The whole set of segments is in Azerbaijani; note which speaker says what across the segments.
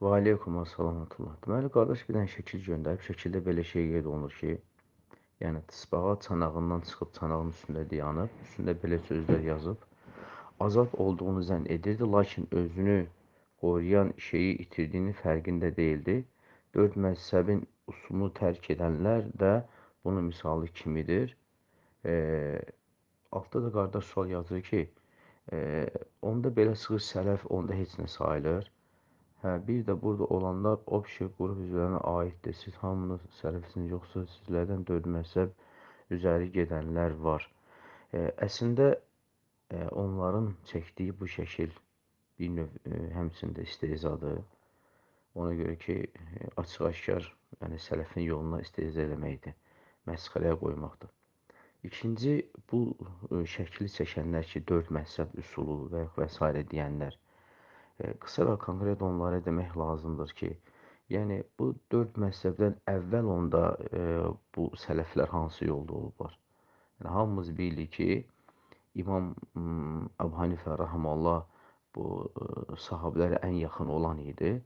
Speaker 1: Və aleykum assalamatullah. Deməli, qardaş bir dənə şəkil göndərib, şəkildə belə şey qeyd olunur ki, yəni tısbağa çanağından çıxıb çanağın üstündə dayanıb, üstündə belə sözlər yazıb, azad olduğunu zənn edirdi, lakin özünü qoruyan şeyi itirdiyinin fərqində değildi. Dörd məzhəbin usulunu tərk edənlər də bunun misalı kimidir. E, Altda da qardaş sual yazır ki, onda belə çıxır sələf, onda heç nə sayılır. Hə, bir də burada olanlar общий qrup üzvlərinə aiddir. Siz hamınız sələfsiniz, yoxsa sizlərdən dörd məzhəb üzəri gedənlər var. Əslində onların çəkdiyi bu şəkil bir növ həmçində istehzadır. Ona görə ki, açıq-aşkar yəni sələfin yoluna istehza eləməkdir, məsxərəyə qoymaqdır. İkinci, bu şəkli çəkənlər ki, dörd məzhəb üsulu və s. deyənlər, qısa və konkret onlara demək lazımdır ki, yəni bu dörd məzhəbdən əvvəl onda bu sələflər hansı yolda olublar? Yəni hamımız bilirik ki, İmam Əbu Hanifə rəhməhullah bu sahabelərə ən yaxın olan idi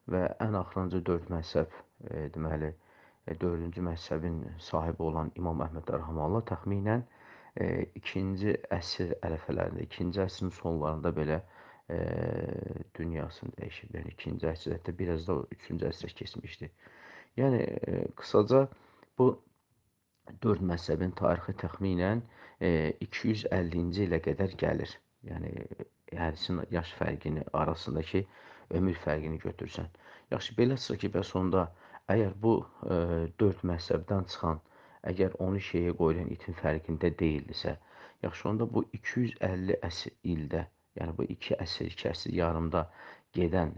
Speaker 1: və ən axırıncı dörd məzhəb, deməli, dördüncü məzhəbin sahibi olan İmam Əhməd rəhməhullah təxminən 2-ci əsr ərəfələrində, 2-ci əsrin sonlarında belə dünyasını dəyişib. Yəni 2-ci əsr, hətta biraz da 3-cü əsrə keçmişdi. Yəni qısaca bu dörd məzhəbin tarixi təxminən 250-ci ilə qədər gəlir. Yəni hərisinin yaş fərqini, arasındakı ömür fərqini götürsən. Yaxşı, belə çıxır ki, bəs onda əgər bu dörd məzhəbdən çıxan, əgər onu şeyə qoyulan itin fərqində deyildisə, yaxşı, onda bu 250 əsr ildə, yəni bu 2 əsr yarımda gedən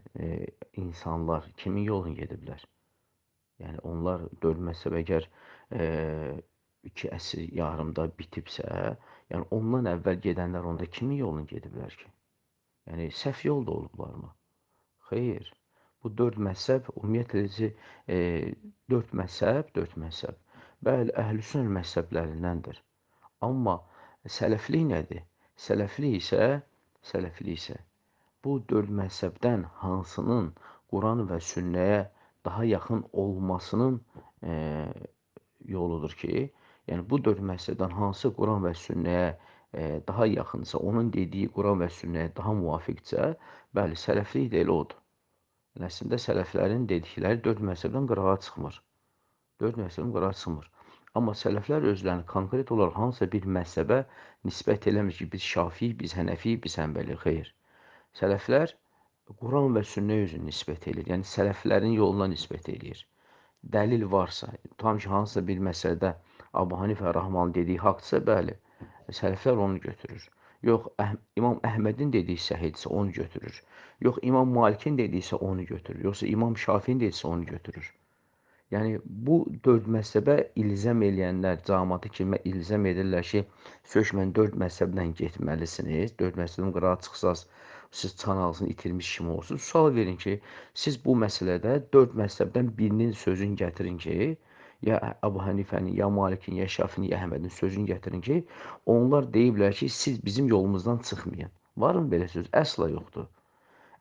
Speaker 1: insanlar kimin yolunu gediblər? Yəni onlar dörd məzhəb əgər 2 əsr yarımda bitibsə, yəni ondan əvvəl gedənlər onda kimin yolunu gediblər ki? Yəni səhv yolda olublarmı? Xeyr. Bu dörd məzhəb ümumiyyətlə dörd məzhəb. Bəli, əhlüsünnə məzhəblərindəndir. Amma sələflik nədir? Sələflik isə bu dörd məzhəbdən hansının Quran və sünnəyə daha yaxın olmasının yoludur ki, yəni bu dörd məsələdən hansı Quran və sünnəyə daha yaxınsa, onun dediyi Quran və sünnəyə daha müvafiqsə, bəli, sələflik də elə odur. Yəni, əslində sələflərin dedikləri dörd məsələdən qırağa çıxmır. Dörd məsələdən qırağa çıxmır. Amma sələflər özlərini konkret olaraq hansısa bir məzhəbə nisbət eləmir ki, biz Şafiyik, biz Hənəfiyik, biz Həmbəlik. Xeyr. Sələflər Quran və sünnəyə özünü nisbət eləyir. Yəni sələflərin yoluna nisbət eləyir. Dəlil varsa, tam ki, hansısa bir məsələdə Əbu Hanifə rəhməhullah dediyi haqdırsa, bəli, sələflər onu götürür. Yox, İmam Əhmədin dediyi səhihdirsə, onu götürür. Yox, İmam Malikin dediysə, onu götürür. Yoxsa İmam Şafiin dediysə, onu götürür. Yəni, bu dörd məzhəbə ilzəm eləyənlər, cəmaatı kimə ilzəm edirlər ki, sökmən dörd məzhəbdən getməlisiniz, dörd məzhəbdən qırağa çıxsaz, siz çanağınızı itirmiş kimi olursunuz. Sual verin ki, siz bu məsələdə dörd məzhəbdən birinin sözünü gətirin ki, ya Əbu Hənifənin, ya Malikin, ya Şafinin, ya Əhmədin sözünü gətirin ki, onlar deyiblər ki, siz bizim yolumuzdan çıxmayın. Varmı belə söz? Əsla yoxdur.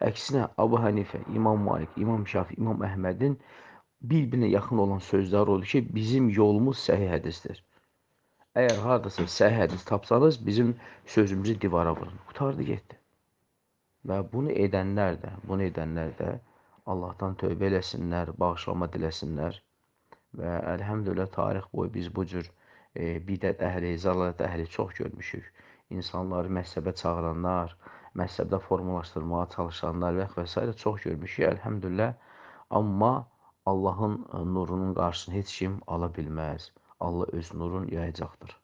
Speaker 1: Əksinə, Əbu Hənifə, İmam Malik, İmam Şafi, İmam Əhmədin bir-birinə yaxın olan sözlər odur ki, bizim yolumuz səhih hədisdir. Əgər hardasa səhih hədis tapsanız, bizim sözümüzü divara vurun. Qutardı, getdi. Və bunu edənlər də Allahdan tövbə eləsinlər, bağışlama diləsinlər. Və əlhəmdülillah tarix boyu biz bu cür bidət əhli, zəlalət əhli çox görmüşük. İnsanları məzhəbə çağıranlar, məzhəbdə formalaşdırmağa çalışanlar və s. çox görmüşük, əlhəmdülillah. Amma Allahın nurunun qarşısını heç kim ala bilməz. Allah öz nurunu yayacaqdır.